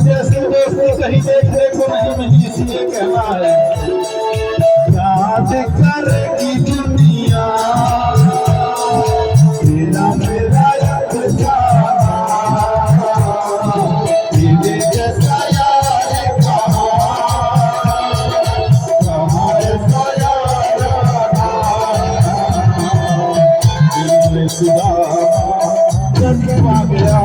जैसी दोस्ती कहीं देखने को नहीं मिली, इसलिए कहना है याद करेगी दुनिया तेरा मेरा याद तेरे जैसा यार कहाँ ऐसा यार दिल में सुधा जन्मा गया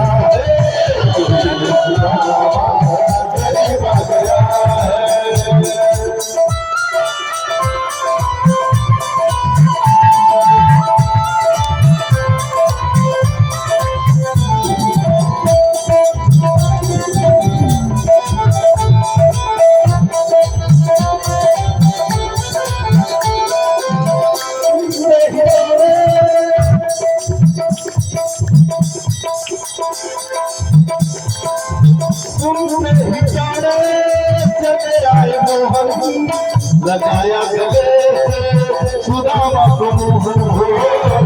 लगाया गले से सुदामा को मोहन हो,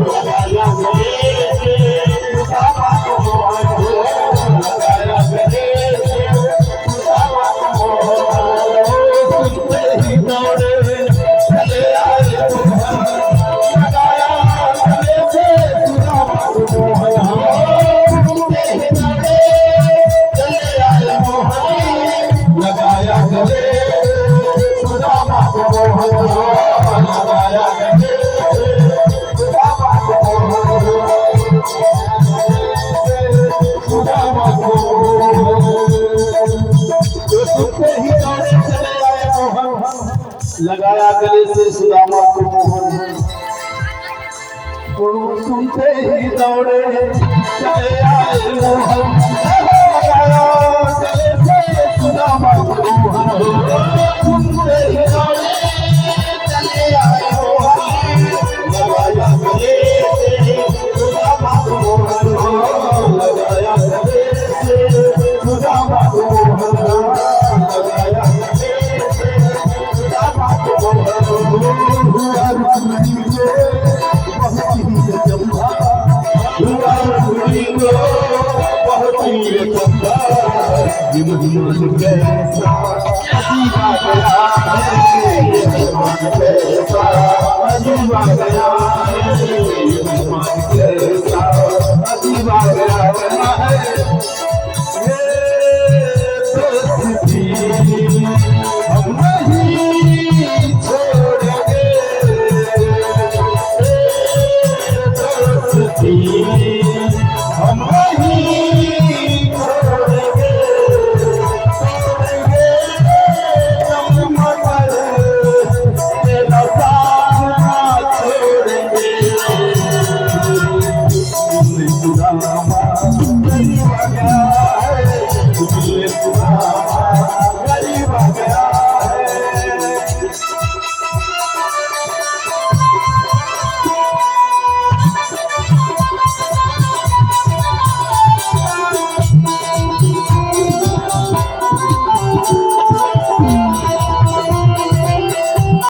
लगाया गले से सुदामा को मोहन हो, लगाया गले से सुदामा को मोहन हो। सुनते ही दौड़े चले आए मोहन, लगाया गले से सुदामा को मोहन हो। सुनते ही दौड़े चले आए मोहन, लगाया गले लगाया गले से सुदामा को मोहन, सुनते ही दौड़े चले आए मोहन, लगाया गले से सुदामा को मोहन, सुनते ही दौड़े चले आए मोहन, लगाया गले से सुदामा को मोहन, लगाया गले से सुदामा को मोहन, लगाया